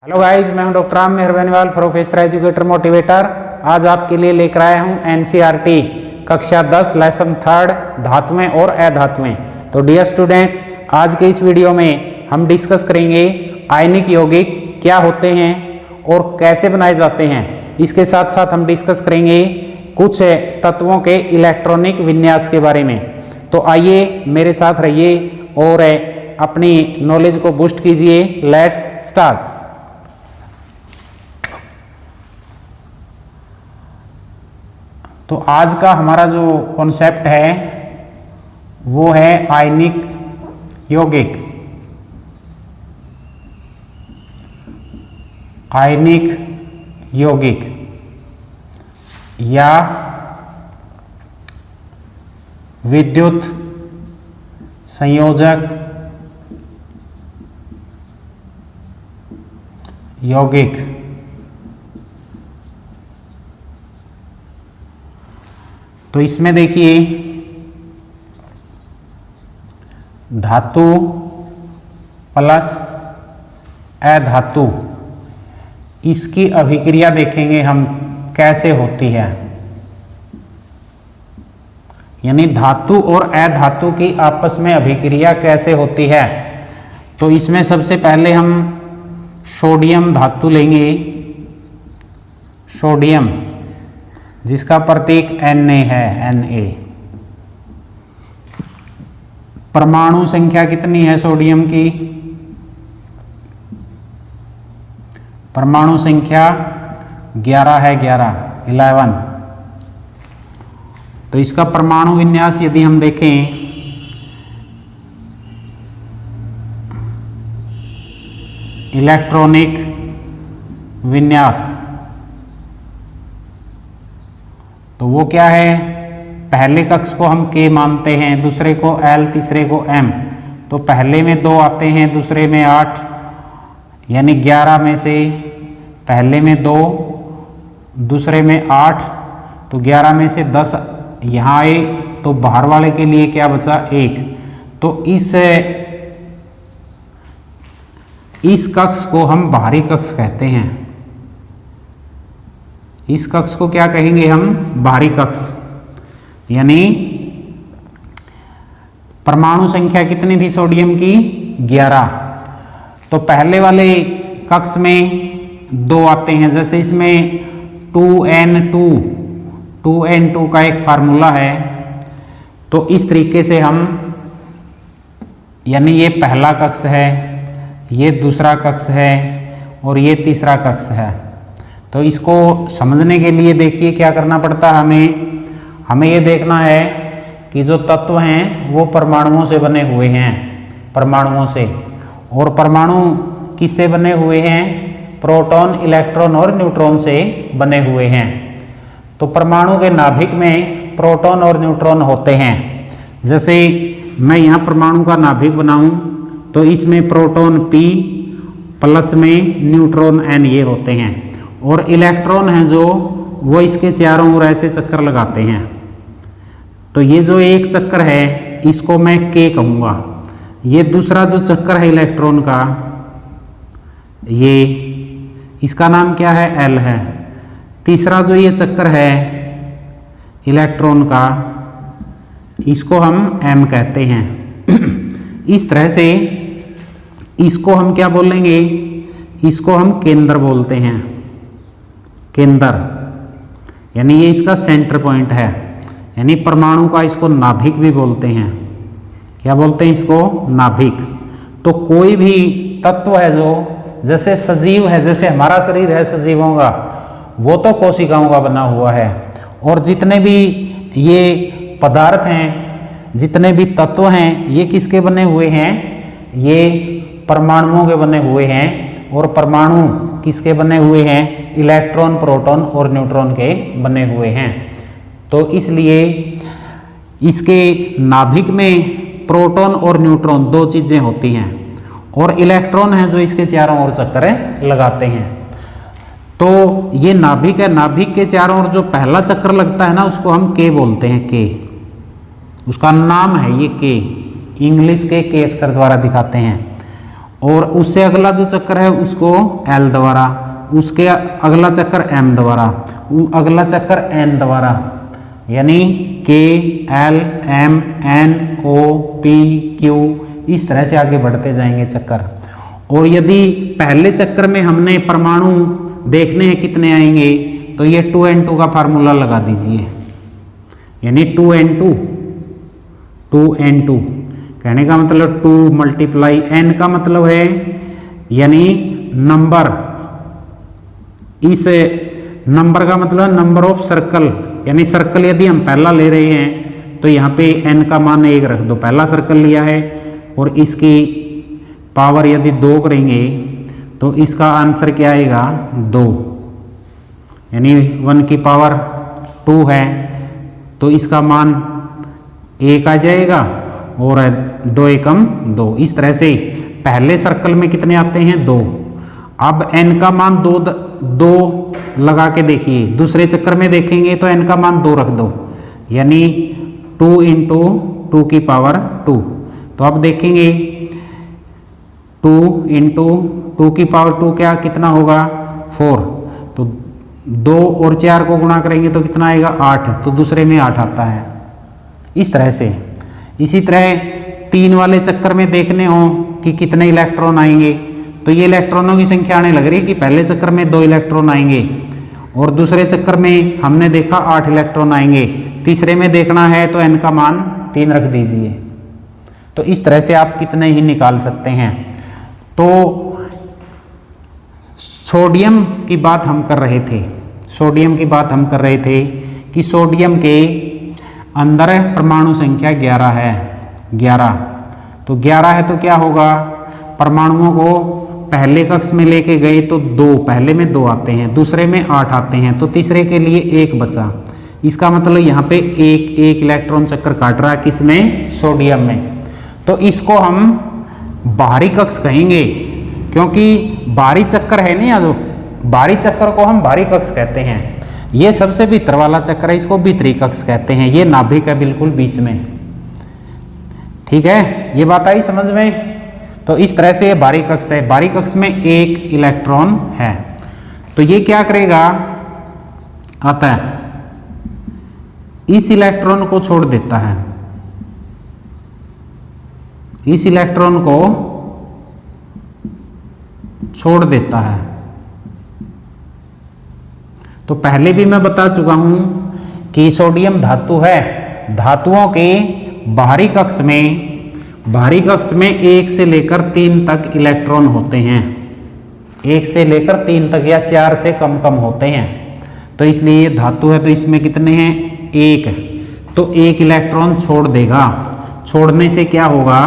Hello guys, मैं हूं doctor Ram Meharbaniwal, professor educator motivator. आज आपके लिए लेकर आया हूं एनसीईआरटी कक्षा 10 लेसन 3 धातुएं और अधातुएं। तो डियर स्टूडेंट्स, आज के इस वीडियो में हम डिस्कस करेंगे आयनिक यौगिक क्या होते हैं और कैसे बनाए जाते हैं। इसके साथ साथ हम डिस्कस करेंगे कुछ तत्वों के इलेक्ट्रॉनिक विन्यास के बारे में। तो आइए मेरे साथ रहिए और अपनी नॉलेज को बूस्ट कीजिए। Let's start. तो आज का हमारा जो कॉन्सेप्ट है वो है आयनिक यौगिक। आयनिक यौगिक या विद्युत संयोजक यौगिक। तो इसमें देखिए धातु प्लस अधातु, इसकी अभिक्रिया देखेंगे हम कैसे होती है, यानी धातु और अधातु की आपस में अभिक्रिया कैसे होती है। तो इसमें सबसे पहले हम सोडियम धातु लेंगे, सोडियम जिसका प्रतीक Na है, Na। परमाणु संख्या कितनी है सोडियम की? परमाणु संख्या 11 है, 11। तो इसका परमाणु विन्यास यदि हम देखें, इलेक्ट्रॉनिक विन्यास, तो वो क्या है? पहले कक्ष को हम K मानते हैं, दूसरे को L, तीसरे को M। तो पहले में 2 आते हैं, दूसरे में 8, यानी 11 में से पहले में 2, दूसरे में 8, तो 11 में से 10 यहाँ आए, तो बाहर वाले के लिए क्या बचा? 1। तो इस कक्ष को हम बाहरी कक्ष कहते हैं। इस कक्ष को क्या कहेंगे हम? बाहरी कक्ष। यानी परमाणु संख्या कितनी थी सोडियम की? 11। तो पहले वाले कक्ष में 2 आते हैं, जैसे इसमें 2n2 का एक फार्मूला है। तो इस तरीके से हम, यानी ये पहला कक्ष है, ये दूसरा कक्ष है और ये तीसरा कक्ष है। तो इसको समझने के लिए देखिए क्या करना पड़ता है हमें ये देखना है कि जो तत्व हैं वो परमाणुओं से बने हुए हैं, परमाणुओं से। और परमाणु किससे बने हुए हैं? प्रोटॉन, इलेक्ट्रॉन और न्यूट्रॉन से बने हुए हैं। तो परमाणु के नाभिक में प्रोटॉन और न्यूट्रॉन होते हैं। जैसे मैं यहाँ परमाणु का नाभिक बनाऊं तो इसमें प्रोटॉन P प्लस में न्यूट्रॉन N ये होते हैं, और इलेक्ट्रॉन हैं जो वो इसके चारों ओर ऐसे चक्कर लगाते हैं। तो ये जो एक चक्कर है इसको मैं K कहूँगा। ये दूसरा जो चक्कर है इलेक्ट्रॉन का, ये इसका नाम क्या है? L है। तीसरा जो ये चक्कर है इलेक्ट्रॉन का, इसको हम M कहते हैं। इस तरह से इसको हम क्या बोलेंगे? इसको हम केंद्र बोलते हैं, केंद्र, यानी ये इसका सेंटर पॉइंट है। यानी परमाणु का इसको नाभिक भी बोलते हैं। क्या बोलते हैं इसको? नाभिक। तो कोई भी तत्व है जो, जैसे सजीव है, जैसे हमारा शरीर है सजीवों का, वो तो कोशिकाओं का बना हुआ है। और जितने भी ये पदार्थ हैं, जितने भी तत्व हैं, ये किसके बने हुए हैं? ये परमाणुओं के बने हुए हैं। और परमाणु किसके बने हुए हैं? इलेक्ट्रॉन, प्रोटॉन और न्यूट्रॉन के बने हुए हैं। तो इसलिए इसके नाभिक में प्रोटॉन और न्यूट्रॉन 2 चीजें होती हैं, और इलेक्ट्रॉन है जो इसके चारों ओर चक्कर लगाते हैं। तो ये नाभिक है, नाभिक के चारों ओर जो पहला चक्कर लगता है ना, उसको हम K बोलते हैं। K उसका नाम है, ये K इंग्लिश के अक्षर द्वारा दिखाते हैं। और उससे अगला जो चक्कर है उसको L द्वारा, उसके अगला चक्कर M द्वारा, अगला चक्कर N द्वारा, यानी K L M N O P Q, इस तरह से आगे बढ़ते जाएंगे चक्कर। और यदि पहले चक्कर में हमने परमाणु देखने हैं कितने आएंगे, तो ये 2n2 का फार्मूला लगा दीजिए, यानी 2n2 कहने का मतलब 2 मल्टीप्लाई n का मतलब है यानी नंबर, इस नंबर का मतलब नंबर ऑफ सर्कल, यानी सर्कल यदि हम पहला ले रहे हैं तो यहाँ पे n का मान 1 रख दो, पहला सर्कल लिया है, और इसकी पावर यदि 2 करेंगे तो इसका आंसर क्या आएगा 2, यानी 1 की पावर 2 है तो इसका मान 1 आ जाएगा, और 2 एकम 2। इस तरह से पहले सर्कल में कितने आते हैं 2। अब n का मान 2 लगा के देखिए, दूसरे चक्कर में देखेंगे तो n का मान 2 रख दो, यानी 2 इंटू 2 की पावर 2। तो अब देखेंगे 2 इंटू 2 की पावर 2 क्या कितना होगा 4, तो 2 और 4 को गुणा करेंगे तो कितना आएगा 8, तो दूसरे में 8 आता है। इस तरह से इसी तरह 3 वाले चक्कर में देखने हो कि कितने इलेक्ट्रॉन आएंगे, तो ये इलेक्ट्रॉनों की संख्या आने लग रही है कि पहले चक्कर में 2 इलेक्ट्रॉन आएंगे, और दूसरे चक्कर में हमने देखा 8 इलेक्ट्रॉन आएंगे, तीसरे में देखना है तो n का मान 3 रख दीजिए। तो इस तरह से आप कितने ही निकाल सकते हैं। तो सोडियम की बात हम कर रहे थे, सोडियम की बात हम कर रहे थे कि सोडियम के अंदर परमाणु संख्या 11 है, 11। तो 11 है तो क्या होगा, परमाणुओं को पहले कक्ष में लेके गए तो 2, पहले में 2 आते हैं, दूसरे में 8 आते हैं, तो तीसरे के लिए 1 बचा। इसका मतलब यहाँ पे एक इलेक्ट्रॉन चक्कर काट रहा है, किसमें, सोडियम में। तो इसको हम बाहरी कक्ष कहेंगे, क्योंकि बाहरी चक्कर है नहीं, जो बाहरी चक्कर को हम बाहरी कक्ष कहते हैं। ये सबसे भीतर वाला चक्कर है, इसको भीतरी कक्ष कहते हैं। ये नाभिक है बिल्कुल बीच में, ठीक है, ये बात आई समझ में। तो इस तरह से ये बाहरी कक्ष है, बाहरी कक्ष में 1 इलेक्ट्रॉन है। तो ये क्या करेगा, आता है इस इलेक्ट्रॉन को छोड़ देता है, इस इलेक्ट्रॉन को छोड़ देता है। तो पहले भी मैं बता चुका हूं कि सोडियम धातु है, धातुओं के बाहरी कक्ष में 1 से लेकर 3 तक इलेक्ट्रॉन होते हैं, 1 से लेकर 3 तक या 4 से कम होते हैं। तो इसलिए ये धातु है, तो इसमें कितने हैं 1, तो 1 इलेक्ट्रॉन छोड़ देगा, छोड़ने से क्या होगा,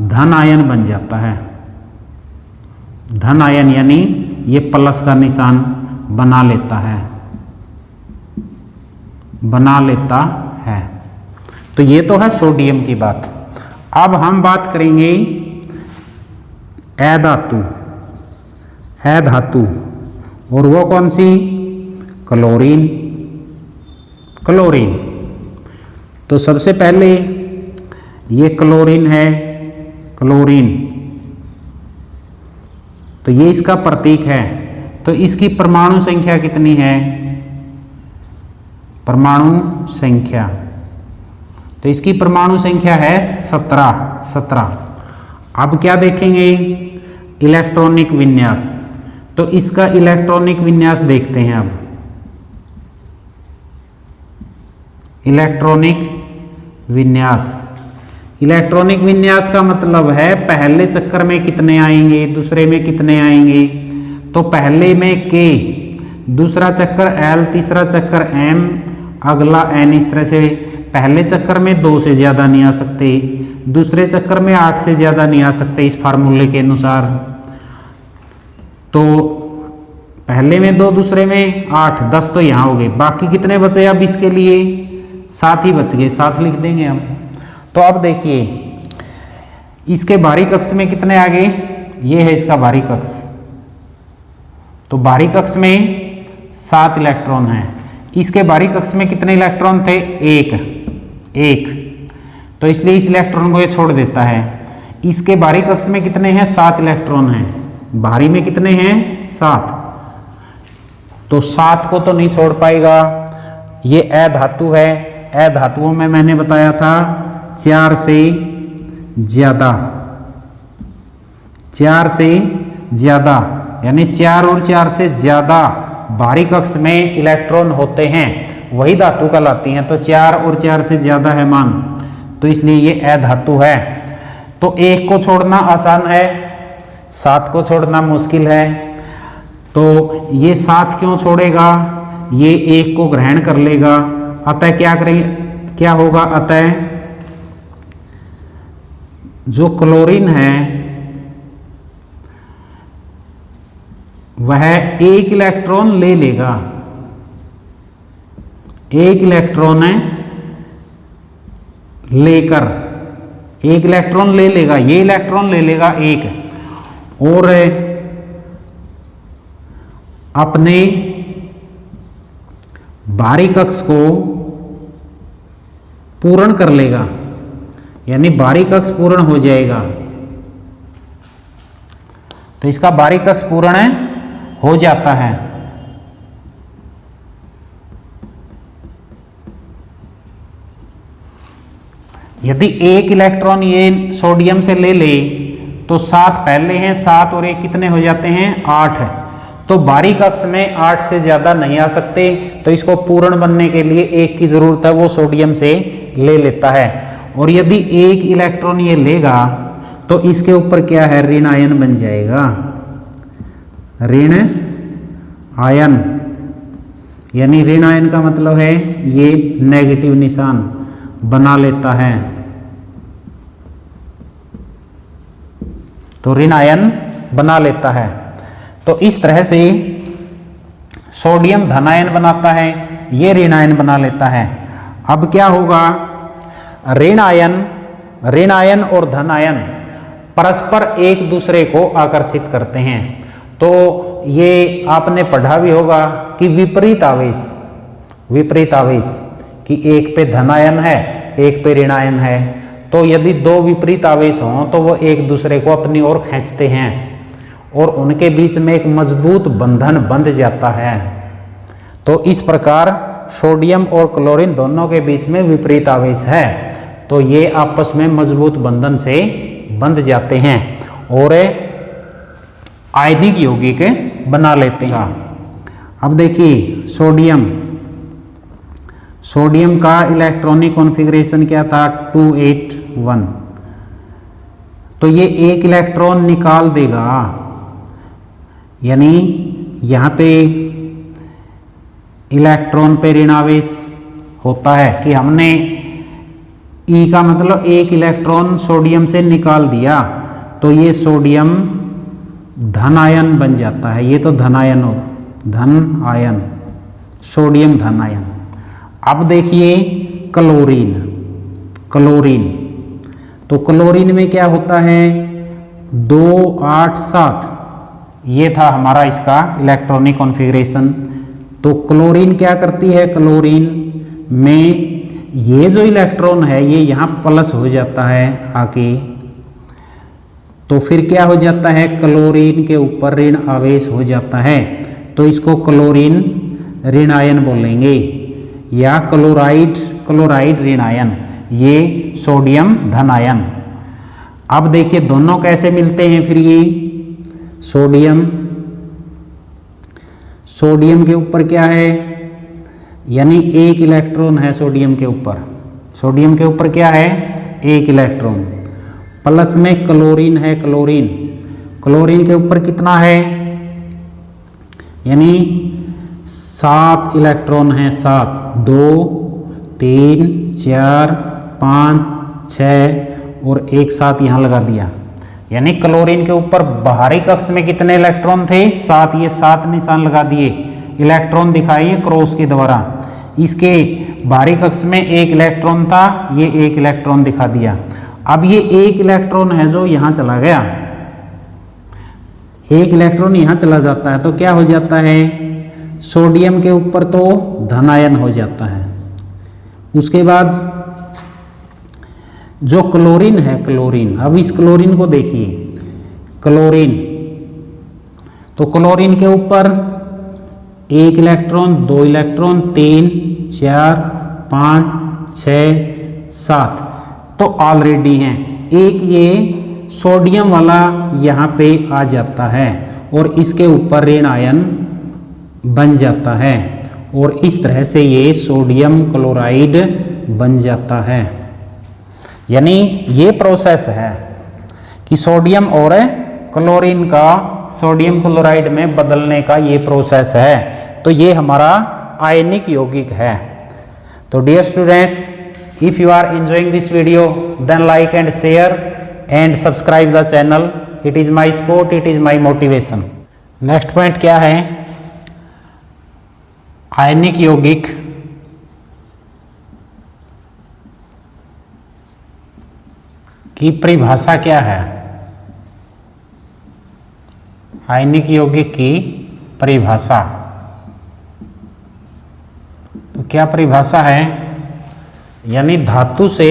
धन आयन बन जाता है, धन आयन, यानी ये प्लस का निशान बना लेता है। तो ये तो है सोडियम की बात। अब हम बात करेंगे अधातु, और वो कौन सी, क्लोरीन। तो सबसे पहले ये क्लोरीन है, क्लोरीन, तो ये इसका प्रतीक है। तो इसकी परमाणु संख्या कितनी है, परमाणु संख्या, तो इसकी परमाणु संख्या है 17। अब क्या देखेंगे, इलेक्ट्रॉनिक विन्यास। तो इसका इलेक्ट्रॉनिक विन्यास देखते हैं। अब इलेक्ट्रॉनिक विन्यास का मतलब है पहले चक्कर में कितने आएंगे, दूसरे में कितने आएंगे। तो पहले में K, दूसरा चक्कर L, तीसरा चक्कर M, अगला N। इस तरह से पहले चक्कर में 2 से ज़्यादा नहीं आ सकते, दूसरे चक्कर में 8 से ज़्यादा नहीं आ सकते इस फार्मूले के अनुसार। तो पहले में 2, दूसरे में 8, 10 तो यहाँ हो गए। बाकी कितने बचे अब इसके लिए, 7 ही बच गए, 7 लिख देंगे हम। तो अब देखिए इसके बाहरी कक्ष में कितने आ गए, ये है इसका बाहरी कक्ष। तो बाहरी कक्ष में 7 इलेक्ट्रॉन हैं। इसके बाहरी कक्ष में कितने इलेक्ट्रॉन थे, 1। तो इसलिए इस इलेक्ट्रॉन को ये छोड़ देता है। इसके बाहरी कक्ष में कितने हैं? 7 इलेक्ट्रॉन हैं। बाहरी में कितने हैं? 7। तो 7 को तो नहीं छोड़ पाएगा। ये अधातु है। अधातुओं में मैंने बताया था 4 से ज्यादा, 4 से ज्यादा, यानी 4 और 4 से ज्यादा बाहरी कक्ष में इलेक्ट्रॉन होते हैं, वही धातु कहलाती हैं। तो 4 और 4 से ज्यादा है मान, तो इसलिए ये अधातु है। तो 1 को छोड़ना आसान है, 7 को छोड़ना मुश्किल है। तो ये 7 क्यों छोड़ेगा? ये 1 को ग्रहण कर लेगा। अतः क्या होगा? अतः जो क्लोरीन है वह 1 इलेक्ट्रॉन ले लेगा। 1 इलेक्ट्रॉन लेकर 1 इलेक्ट्रॉन ले लेगा, ये इलेक्ट्रॉन ले लेगा 1, और अपने बाहरी कक्ष को पूर्ण कर लेगा, यानी बाहरी कक्ष पूर्ण हो जाएगा। तो इसका बाहरी कक्ष पूर्ण हो जाता है। यदि 1 इलेक्ट्रॉन ये सोडियम से ले ले तो 7 पहले हैं, 7 और 1 कितने हो जाते हैं? 8। तो बाहरी कक्ष में 8 से ज्यादा नहीं आ सकते, तो इसको पूर्ण बनने के लिए 1 की जरूरत है, वो सोडियम से ले लेता है। और यदि 1 इलेक्ट्रॉन ये लेगा तो इसके ऊपर क्या है? ऋण आयन बन जाएगा। ऋण आयन, यानी ऋण आयन का मतलब है ये नेगेटिव निशान बना लेता है। तो ऋण आयन बना लेता है। तो इस तरह से सोडियम धनायन बनाता है, ये ऋण आयन बना लेता है। अब क्या होगा? ऋण आयन और धन आयन परस्पर एक दूसरे को आकर्षित करते हैं। तो ये आपने पढ़ा भी होगा कि विपरीत आवेश कि एक पे धन आयन है, एक पे ऋण आयन है। तो यदि 2 विपरीत आवेश हों तो वो एक दूसरे को अपनी ओर खींचते हैं और उनके बीच में एक मजबूत बंधन बंध जाता है। तो इस प्रकार सोडियम और क्लोरीन दोनों के बीच में विपरीत आवेश है, तो ये आपस में मजबूत बंधन से बंध जाते हैं और आयनिक यौगिक बना लेते हैं। अब देखिए सोडियम का इलेक्ट्रॉनिक कॉन्फ़िगरेशन क्या था? 281। तो ये 1 इलेक्ट्रॉन निकाल देगा, यानी यहाँ पे इलेक्ट्रॉन पे ऋण आवेश होता है कि हमने ई का मतलब 1 इलेक्ट्रॉन सोडियम से निकाल दिया, तो ये सोडियम धन आयन बन जाता है। ये तो धन आयन, सोडियम धन आयन। अब देखिए क्लोरीन, तो क्लोरीन में क्या होता है? 2, 8, 7, ये था हमारा इसका इलेक्ट्रॉनिक कॉन्फ़िगरेशन। तो क्लोरीन क्या करती है? क्लोरीन में ये जो इलेक्ट्रॉन है ये यहाँ प्लस हो जाता है आके, तो फिर क्या हो जाता है? क्लोरीन के ऊपर ऋण आवेश हो जाता है, तो इसको क्लोरीन ऋण आयन बोलेंगे, या क्लोराइड ऋण आयन, ये सोडियम धन आयन। अब देखिए दोनों कैसे मिलते हैं फिर ये सोडियम के ऊपर क्या है? यानी 1 इलेक्ट्रॉन है सोडियम के ऊपर क्या है? 1 इलेक्ट्रॉन। प्लस में क्लोरीन है, क्लोरीन के ऊपर कितना है? यानी 7 इलेक्ट्रॉन है, 7, 2, 3, 4, 5, 6 और एक साथ यहाँ लगा दिया। यानी क्लोरीन के ऊपर बाहरी कक्ष में कितने इलेक्ट्रॉन थे? 7। ये 7 निशान लगा दिए, इलेक्ट्रॉन दिखाइए क्रॉस के द्वारा। इसके बाहरी कक्ष में 1 इलेक्ट्रॉन था, ये 1 इलेक्ट्रॉन दिखा दिया। अब ये 1 इलेक्ट्रॉन है जो यहाँ चला गया, 1 इलेक्ट्रॉन यहाँ चला जाता है, तो क्या हो जाता है? सोडियम के ऊपर तो धनायन हो जाता है। उसके बाद जो क्लोरीन है, क्लोरीन, अब इस क्लोरीन को देखिए, क्लोरीन, तो क्लोरीन के ऊपर 1 इलेक्ट्रॉन, 2 इलेक्ट्रॉन, 3, 4, 5, 6, 7 तो ऑलरेडी हैं। एक ये सोडियम वाला यहाँ पे आ जाता है और इसके ऊपर ऋण आयन बन जाता है और इस तरह से ये सोडियम क्लोराइड बन जाता है। यानी ये प्रोसेस है कि सोडियम और क्लोरीन का सोडियम क्लोराइड में बदलने का ये प्रोसेस है। तो ये हमारा आयनिक यौगिक है। तो dear students, if you are enjoying this video then like and share and subscribe the channel. It is my support, it is my motivation. Next point क्या है? आयनिक यौगिक की परिभाषा क्या है? आयनिक यौगिक की परिभाषा, तो क्या परिभाषा है? यानी धातु से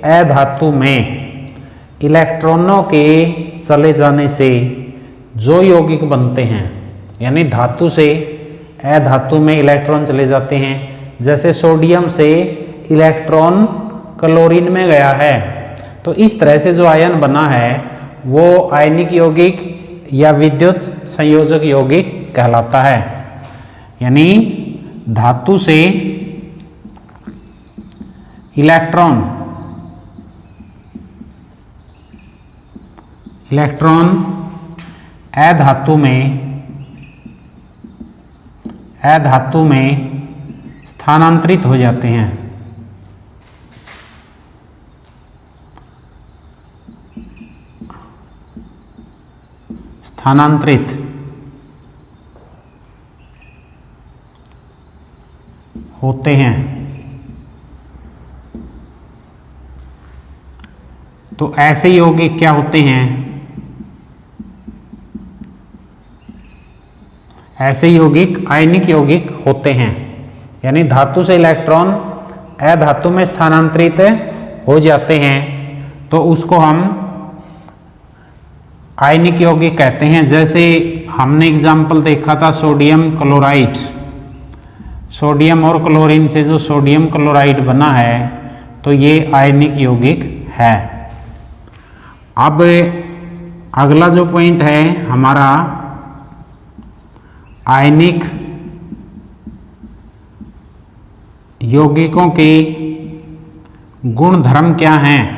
अधातु में इलेक्ट्रॉनों के चले जाने से जो यौगिक बनते हैं, यानी धातु से अधातु में इलेक्ट्रॉन चले जाते हैं। जैसे सोडियम से इलेक्ट्रॉन क्लोरीन में गया है, तो इस तरह से जो आयन बना है वो आयनिक यौगिक या विद्युत संयोजक यौगिक कहलाता है। यानी धातु से इलेक्ट्रॉन अधातु में स्थानांतरित हो जाते हैं। स्थानांतरित होते हैं। तो ऐसे यौगिक क्या होते हैं? ऐसे यौगिक आयनिक यौगिक होते हैं। यानी धातु से इलेक्ट्रॉन अधातु में स्थानांतरित हो जाते हैं, तो उसको हम आयनिक यौगिक कहते हैं। जैसे हमने एग्जाम्पल देखा था सोडियम क्लोराइड, सोडियम और क्लोरीन से जो सोडियम क्लोराइड बना है, तो ये आयनिक यौगिक है। अब अगला जो पॉइंट है हमारा, आयनिक यौगिकों के गुण धर्म क्या हैं?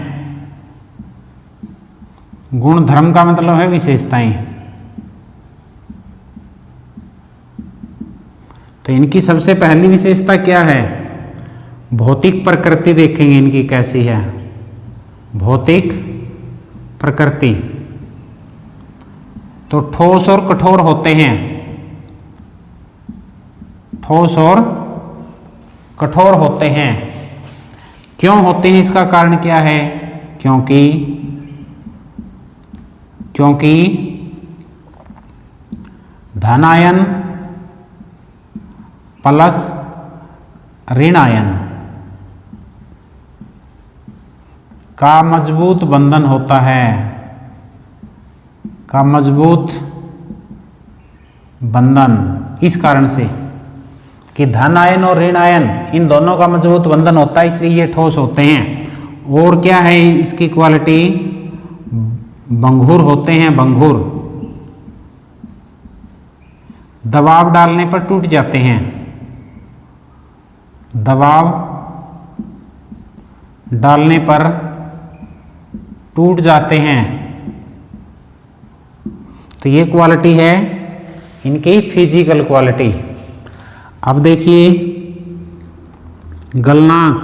गुण धर्म का मतलब है विशेषताएं। तो इनकी सबसे पहली विशेषता क्या है? भौतिक प्रकृति देखेंगे इनकी कैसी है। भौतिक प्रकृति, तो ठोस और कठोर होते हैं। ठोस और कठोर होते हैं। क्यों होते हैं, इसका कारण क्या है? क्योंकि धन आयन प्लस ऋण आयन का मजबूत बंधन होता है, का मजबूत बंधन। इस कारण से कि धन आयन और ऋण आयन इन दोनों का मजबूत बंधन होता है, इसलिए ये ठोस होते हैं। और क्या है इसकी क्वालिटी? भंगुर होते हैं, भंगुर। दबाव डालने पर टूट जाते हैं, दबाव डालने पर टूट जाते हैं। तो ये क्वालिटी है इनकी फिजिकल क्वालिटी। अब देखिए गलनांक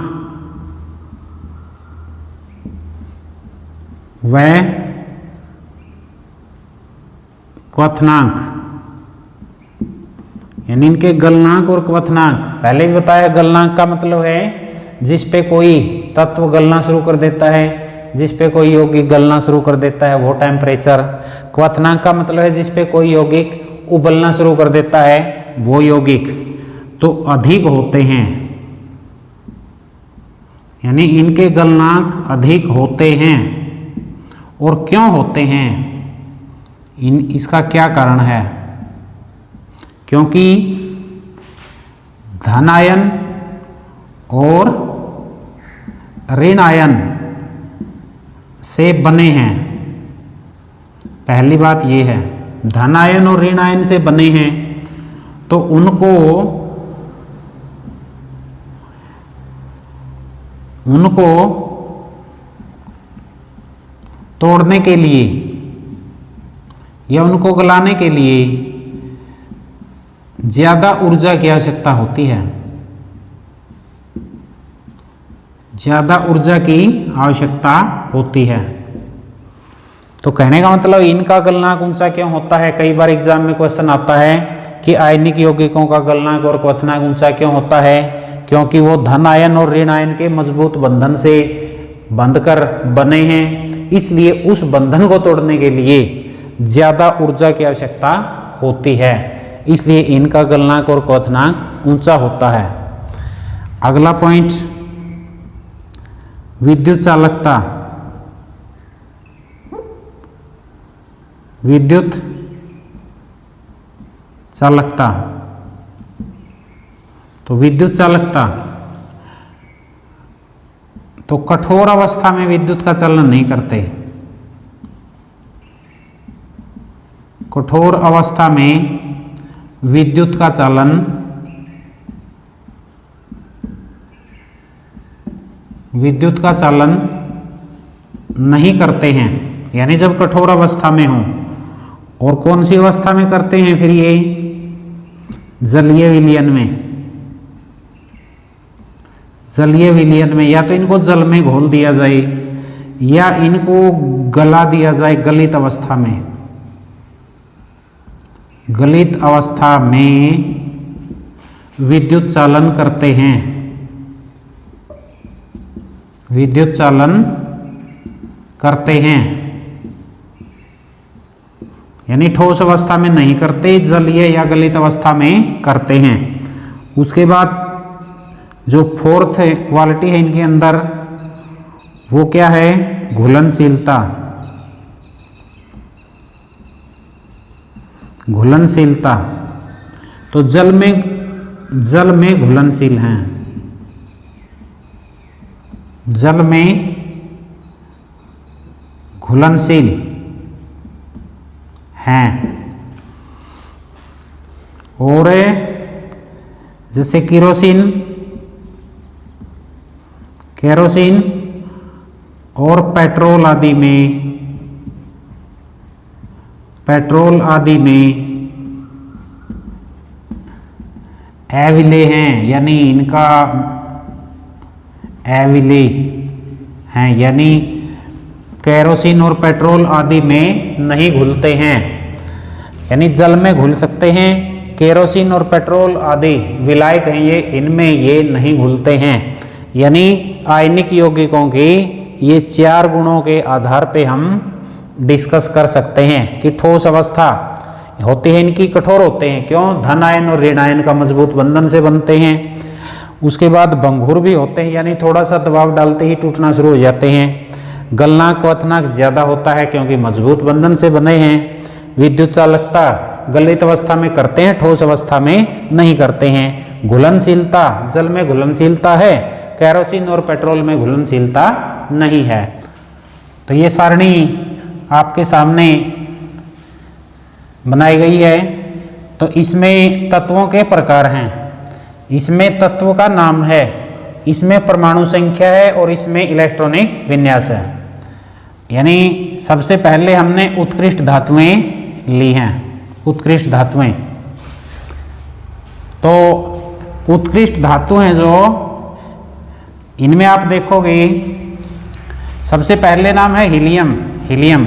व क्वथनांक, यानी इनके गलनांक और क्वथनांक। पहले भी बताया, गलनांक का मतलब है जिस पे कोई तत्व गलना शुरू कर देता है, जिस पे कोई यौगिक गलना शुरू कर देता है वो टेम्परेचर। क्वथनांक का मतलब है जिस पे कोई यौगिक उबलना शुरू कर देता है वो यौगिक। तो अधिक होते हैं, यानी इनके गलनांक अधिक होते हैं। और क्यों होते हैं, इसका क्या कारण है? क्योंकि धन आयन और ऋण आयन से बने हैं। पहली बात ये है, धन आयन और ऋण आयन से बने हैं, तो उनको तोड़ने के लिए या उनको गलाने के लिए ज्यादा ऊर्जा की आवश्यकता होती है। ज्यादा ऊर्जा की आवश्यकता होती है। तो कहने का मतलब इनका गलनांक ऊंचा क्यों होता है? कई बार एग्जाम में क्वेश्चन आता है कि आयनिक यौगिकों का गलनांक और क्वथनांक ऊंचा क्यों होता है? क्योंकि वो धन आयन और ऋण आयन के मजबूत बंधन से बंधकर बने हैं, इसलिए उस बंधन को तोड़ने के लिए ज्यादा ऊर्जा की आवश्यकता होती है, इसलिए इनका गलनांक और क्वथनांक ऊंचा होता है। अगला पॉइंट, विद्युत चालकता। विद्युत चालकता, तो विद्युत चालकता, तो कठोर अवस्था में विद्युत का चलन नहीं करते। कठोर अवस्था में विद्युत का चालन नहीं करते हैं। यानी जब कठोर अवस्था में हो, और कौन सी अवस्था में करते हैं फिर ये? जलीय विलयन में। जलीय विलयन में या तो इनको जल में घोल दिया जाए या इनको गला दिया जाए गलित अवस्था में। गलित अवस्था में विद्युत चालन करते हैं। विद्युत चालन करते हैं, यानी ठोस अवस्था में नहीं करते, जलीय या गलित अवस्था में करते हैं। उसके बाद जो फोर्थ क्वालिटी है इनके अंदर, वो क्या है? घुलनशीलता। घुलनशीलता, तो जल में घुलनशील हैं। जल में घुलनशील हैं। और जैसे केरोसिन और पेट्रोल आदि में अविलेय हैं, यानी इनका अविलेय हैं, यानी केरोसिन और पेट्रोल आदि में नहीं घुलते हैं। यानी जल में घुल सकते हैं, केरोसिन और पेट्रोल आदि विलायक हैं ये, इनमें ये नहीं घुलते हैं। यानी आयनिक यौगिकों के ये 4 गुणों के आधार पे हम डिस्कस कर सकते हैं कि ठोस अवस्था होती है इनकी, कठोर होते हैं। क्यों? धन आयन और ऋण आयन का मजबूत बंधन से बनते हैं। उसके बाद भंगुर भी होते हैं, यानी थोड़ा सा दबाव डालते ही टूटना शुरू हो जाते हैं। गलनांक क्वथनांक ज्यादा होता है क्योंकि मजबूत बंधन से बने हैं। विद्युत चालकता गलित अवस्था में करते हैं, ठोस अवस्था में नहीं करते हैं। घुलनशीलता, जल में घुलनशीलता है, केरोसिन और पेट्रोल में घुलनशीलता नहीं है। तो ये सारणी आपके सामने बनाई गई है। तो इसमें तत्वों के प्रकार हैं। इसमें तत्व का नाम है, इसमें परमाणु संख्या है और इसमें इलेक्ट्रॉनिक विन्यास है। यानी सबसे पहले हमने उत्कृष्ट धातुएं ली हैं। उत्कृष्ट धातुएं, तो उत्कृष्ट धातु हैं जो, इनमें आप देखोगे सबसे पहले नाम है हीलियम। हीलियम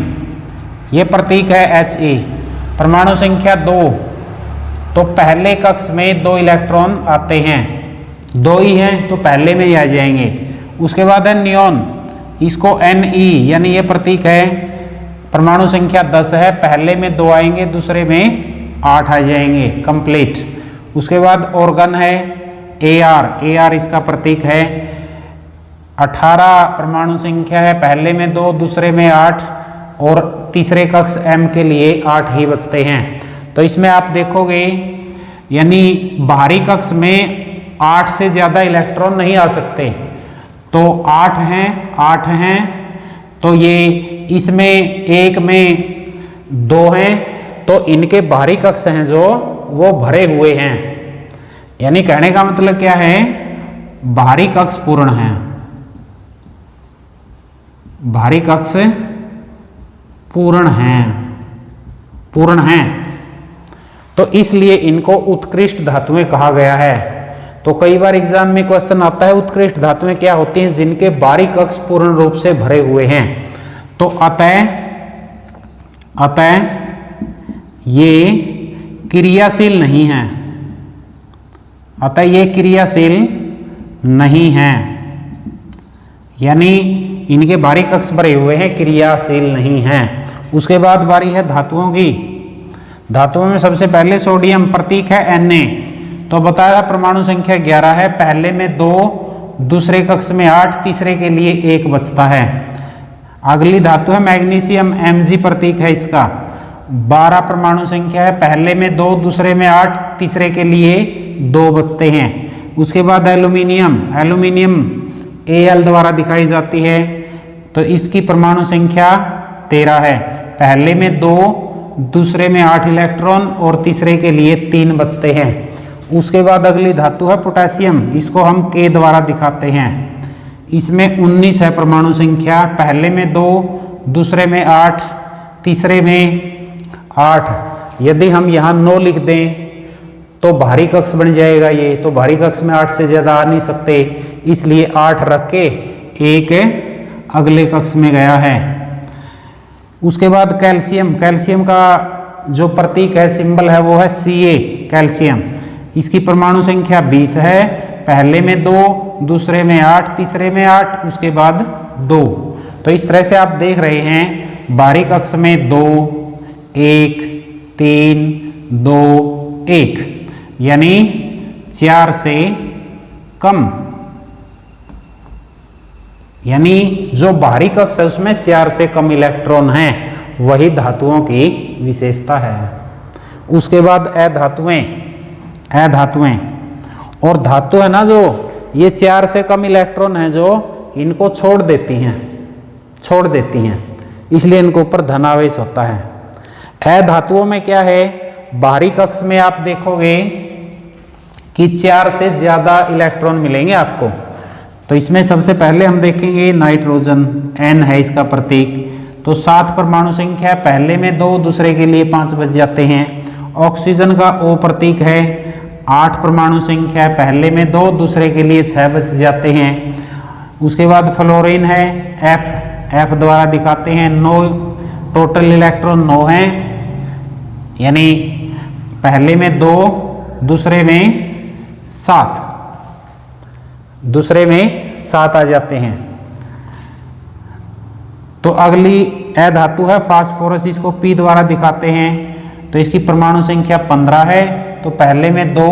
ये प्रतीक है He। परमाणु संख्या 2, तो पहले कक्ष में 2 इलेक्ट्रॉन आते हैं, 2 ही हैं तो पहले में ही आ जाएंगे। उसके बाद है नियॉन, इसको Ne, यानी ये प्रतीक है, परमाणु संख्या 10 है, पहले में 2 आएंगे, दूसरे में 8 आ जाएंगे, कंप्लीट। उसके बाद ऑर्गन है Ar, Ar इसका प्रतीक है। 18 परमाणु संख्या है, पहले में 2, दूसरे में 8 और तीसरे कक्ष M के लिए 8 ही बचते हैं। तो इसमें आप देखोगे यानी बाहरी कक्ष में 8 से ज़्यादा इलेक्ट्रॉन नहीं आ सकते, तो 8 हैं, तो ये इसमें एक में 2 हैं, तो इनके बाहरी कक्ष हैं जो वो भरे हुए हैं। यानी कहने का मतलब क्या है, बाहरी कक्ष पूर्ण है, बाहरी कक्ष पूर्ण है, तो इसलिए इनको उत्कृष्ट धातुएं कहा गया है। तो कई बार एग्जाम में क्वेश्चन आता है उत्कृष्ट धातुएं क्या होती हैं, जिनके बाहरी कक्ष पूर्ण रूप से भरे हुए हैं। तो अतः ये क्रियाशील नहीं है, यानी इनके बाहरी कक्ष भरे हुए हैं, क्रियाशील नहीं हैं। उसके बाद बारी है धातुओं की। धातुओं में सबसे पहले सोडियम, प्रतीक है Na, तो बताया परमाणु संख्या 11 है, पहले में 2, दूसरे कक्ष में 8, तीसरे के लिए 1 बचता है। अगली धातु है मैग्नीशियम, Mg प्रतीक है इसका, 12 परमाणु संख्या है, पहले में 2, दूसरे में 8, तीसरे के लिए 2 बचते हैं। उसके बाद एल्यूमिनियम Al द्वारा दिखाई जाती है, तो इसकी परमाणु संख्या 13 है, पहले में 2, दूसरे में 8 इलेक्ट्रॉन और तीसरे के लिए 3 बचते हैं। उसके बाद अगली धातु है पोटेशियम, इसको हम K द्वारा दिखाते हैं, इसमें 19 है परमाणु संख्या, पहले में 2, दूसरे में 8, तीसरे में 8। यदि हम यहाँ 9 लिख दें तो बाहरी कक्ष बन जाएगा ये, तो बाहरी कक्ष में 8 से ज़्यादा आ नहीं सकते, इसलिए 8 रख के एक अगले कक्ष में गया है। उसके बाद कैल्शियम का जो प्रतीक है, सिंबल है, वो है Ca, कैल्शियम। इसकी परमाणु संख्या 20 है, पहले में 2, दूसरे में 8, तीसरे में 8, उसके बाद 2। तो इस तरह से आप देख रहे हैं बाहरी कक्ष में 2, 1, 3, 2, 1, यानी 4 से कम, यानी जो बाहरी कक्ष है उसमें 4 से कम इलेक्ट्रॉन हैं, वही धातुओं की विशेषता है। उसके बाद अधातुएं, और धातु है ना जो ये 4 से कम इलेक्ट्रॉन है जो इनको छोड़ देती हैं, इसलिए इनके ऊपर धनावेश होता है। अधातुओं में क्या है, बाहरी कक्ष में आप देखोगे कि 4 से ज्यादा इलेक्ट्रॉन मिलेंगे आपको। तो इसमें सबसे पहले हम देखेंगे नाइट्रोजन, N है इसका प्रतीक, तो 7 परमाणु संख्या, पहले में 2, दूसरे के लिए 5 बच जाते हैं। ऑक्सीजन का O प्रतीक है, 8 परमाणु संख्या, पहले में 2, दूसरे के लिए 6 बच जाते हैं। उसके बाद फ्लोरीन है, F द्वारा दिखाते हैं, 9 टोटल इलेक्ट्रॉन 9 हैं, यानी पहले में 2, दूसरे में 7 आ जाते हैं। तो अगली अधातु है फास्फोरस, इसको P द्वारा दिखाते हैं, तो इसकी परमाणु संख्या 15 है, तो पहले में 2,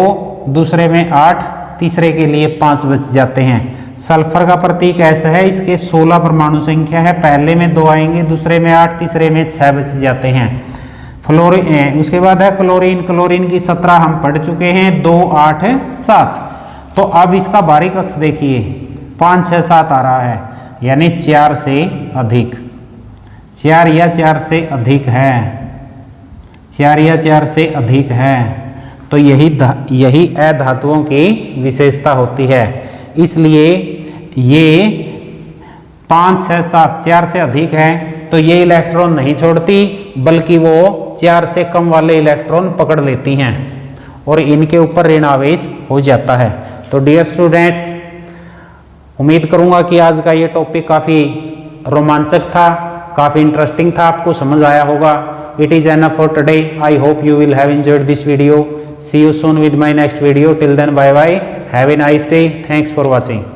दूसरे में 8, तीसरे के लिए 5 बच जाते हैं। सल्फर का प्रतीक ऐसा है, इसके 16 परमाणु संख्या है, पहले में 2 आएंगे, दूसरे में 8, तीसरे में 6 बच जाते हैं। फ्लोरीन, उसके बाद है क्लोरीन की 17 हम पढ़ चुके हैं, 2, 8, 7। तो अब इसका बाहरी कक्ष देखिए, 5, 6, 7 आ रहा है, यानी 4 से अधिक, 4 या 4 से अधिक है, 4 या 4 से अधिक है। तो यही अधातुओं की विशेषता होती है। इसलिए ये 5, 6, 7 4 से अधिक है, तो ये इलेक्ट्रॉन नहीं छोड़ती, बल्कि वो 4 से कम वाले इलेक्ट्रॉन पकड़ लेती हैं और इनके ऊपर ऋण आवेश हो जाता है। तो डियर स्टूडेंट्स, उम्मीद करूंगा कि आज का ये टॉपिक काफ़ी रोमांचक था, काफ़ी इंटरेस्टिंग था, आपको समझ आया होगा। It is enough for today. I hope you will have enjoyed this video. See you soon with my next video. Till then, bye bye. Have a nice day. Thanks for watching.